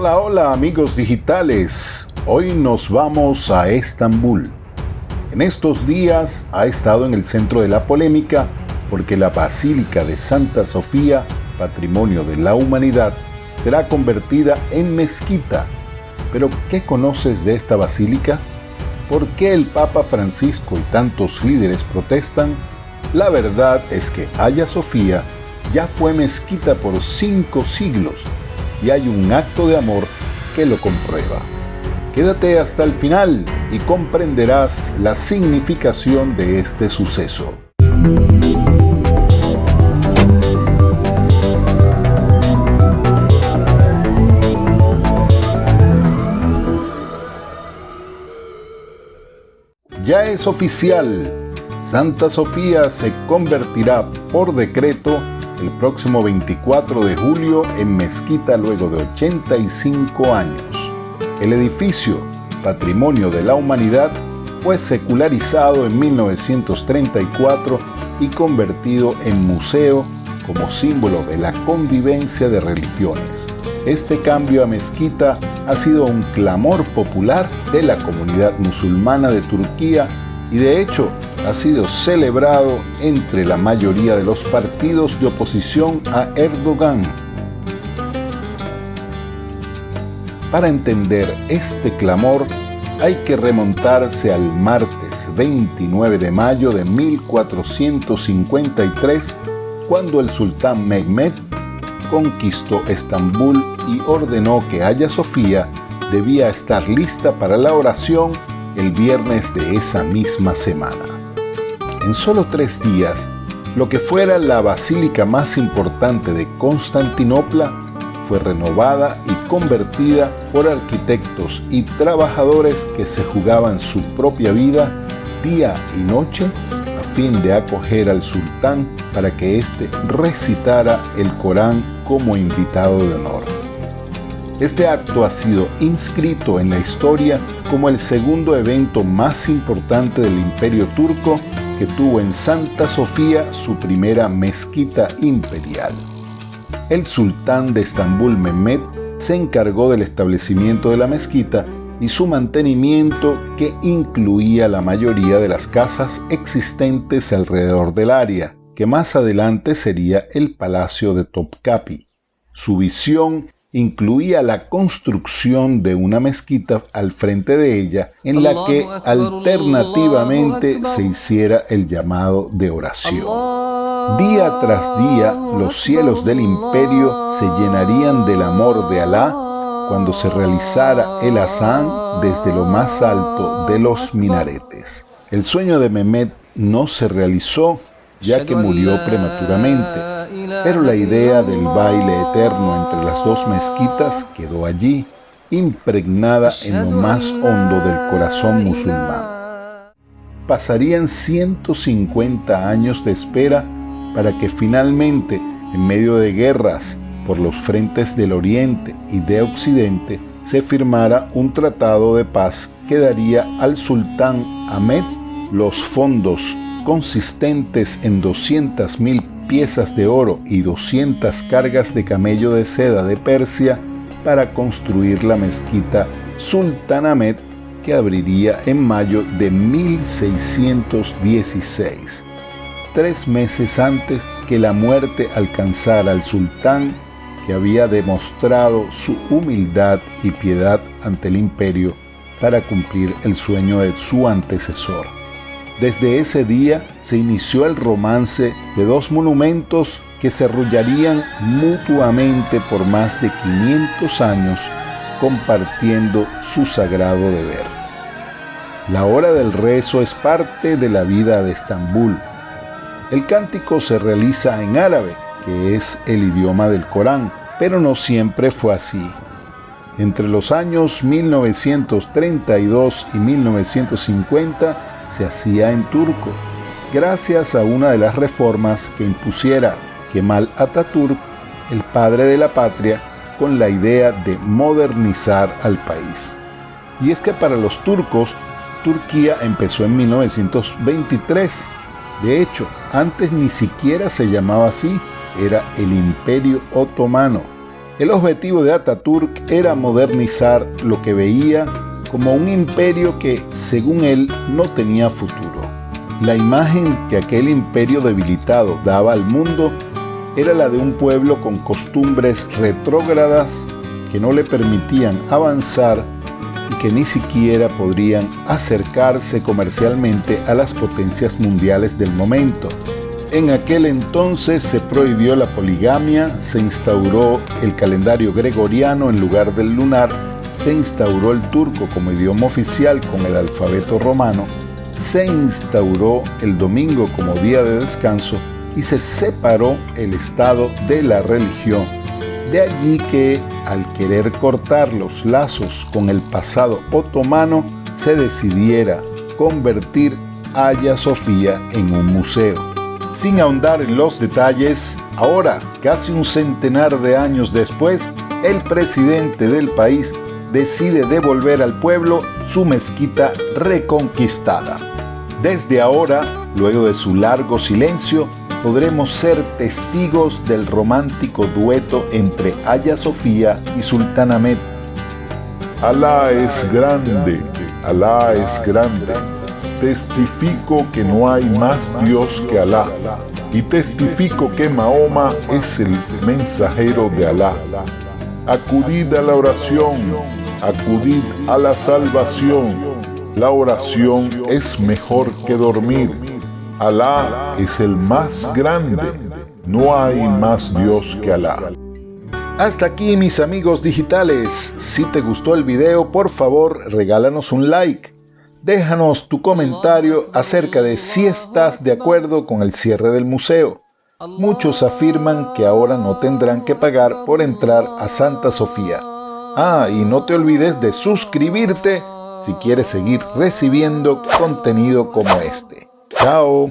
Hola, hola amigos digitales. Hoy nos vamos a Estambul. En estos días ha estado en el centro de la polémica porque la Basílica de Santa Sofía, Patrimonio de la Humanidad, será convertida en mezquita. Pero, ¿qué conoces de esta basílica? ¿Por qué el Papa Francisco y tantos líderes protestan? La verdad es que Hagia Sofía ya fue mezquita por 5 siglos y hay un acto de amor que lo comprueba. Quédate hasta el final y comprenderás la significación de este suceso. Ya es oficial, Santa Sofía se convertirá por decreto el próximo 24 de julio en mezquita luego de 85 años. El edificio, Patrimonio de la Humanidad, fue secularizado en 1934 y convertido en museo como símbolo de la convivencia de religiones. Este cambio a mezquita ha sido un clamor popular de la comunidad musulmana de Turquía y de hecho ha sido celebrado entre la mayoría de los partidos de oposición a Erdogan. Para entender este clamor hay que remontarse al martes 29 de mayo de 1453, cuando el sultán Mehmed conquistó Estambul y ordenó que Hagia Sofía debía estar lista para la oración el viernes de esa misma semana. En solo 3 días, lo que fuera la basílica más importante de Constantinopla fue renovada y convertida por arquitectos y trabajadores que se jugaban su propia vida día y noche a fin de acoger al sultán para que éste recitara el Corán como invitado de honor. Este acto ha sido inscrito en la historia como el segundo evento más importante del Imperio Turco, que tuvo en Santa Sofía su primera mezquita imperial. El sultán de Estambul, Mehmed, se encargó del establecimiento de la mezquita y su mantenimiento, que incluía la mayoría de las casas existentes alrededor del área, que más adelante sería el Palacio de Topkapi. Su visión incluía la construcción de una mezquita al frente de ella, en la que alternativamente se hiciera el llamado de oración. Día tras día, los cielos del imperio se llenarían del amor de Alá cuando se realizara el azán desde lo más alto de los minaretes. El sueño de Mehmed no se realizó, ya que murió prematuramente, pero la idea del baile eterno entre las dos mezquitas quedó allí, impregnada en lo más hondo del corazón musulmán. Pasarían 150 años de espera para que finalmente, en medio de guerras por los frentes del Oriente y de Occidente, se firmara un tratado de paz que daría al sultán Ahmed los fondos consistentes en 200.000 piezas de oro y 200 cargas de camello de seda de Persia para construir la mezquita Sultán Ahmed, que abriría en mayo de 1616, 3 meses antes que la muerte alcanzara al sultán, que había demostrado su humildad y piedad ante el imperio para cumplir el sueño de su antecesor. Desde ese día se inició el romance de 2 monumentos que se arrollarían mutuamente por más de 500 años, compartiendo su sagrado deber. La hora del rezo es parte de la vida de Estambul. El cántico se realiza en árabe, que es el idioma del Corán, pero no siempre fue así. Entre los años 1932 y 1950 se hacía en turco, gracias a una de las reformas que impusiera Kemal Atatürk, el padre de la patria, con la idea de modernizar al país. Y es que para los turcos, Turquía empezó en 1923. De hecho, antes ni siquiera se llamaba así, era el Imperio Otomano. El objetivo de Atatürk era modernizar lo que veía como un imperio que, según él, no tenía futuro. La imagen que aquel imperio debilitado daba al mundo era la de un pueblo con costumbres retrógradas que no le permitían avanzar y que ni siquiera podrían acercarse comercialmente a las potencias mundiales del momento. En aquel entonces se prohibió la poligamia, se instauró el calendario gregoriano en lugar del lunar, se instauró el turco como idioma oficial con el alfabeto romano, se instauró el domingo como día de descanso y se separó el Estado de la religión. De allí que, al querer cortar los lazos con el pasado otomano, se decidiera convertir Hagia Sofía en un museo. Sin ahondar en los detalles, ahora, casi un centenar de años después, el presidente del país decide devolver al pueblo su mezquita reconquistada. Desde ahora, luego de su largo silencio, podremos ser testigos del romántico dueto entre Hagia Sofía y Sultanahmet. Alá es grande, Alá es grande. Testifico que no hay más Dios que Alá, y testifico que Mahoma es el mensajero de Alá. Acudid a la oración, acudid a la salvación. La oración es mejor que dormir. Alá es el más grande, no hay más Dios que Alá. Hasta aquí, mis amigos digitales. Si te gustó el video, por favor, regálanos un like. Déjanos tu comentario acerca de si estás de acuerdo con el cierre del museo. Muchos afirman que ahora no tendrán que pagar por entrar a Santa Sofía. Y no te olvides de suscribirte si quieres seguir recibiendo contenido como este. ¡Chao!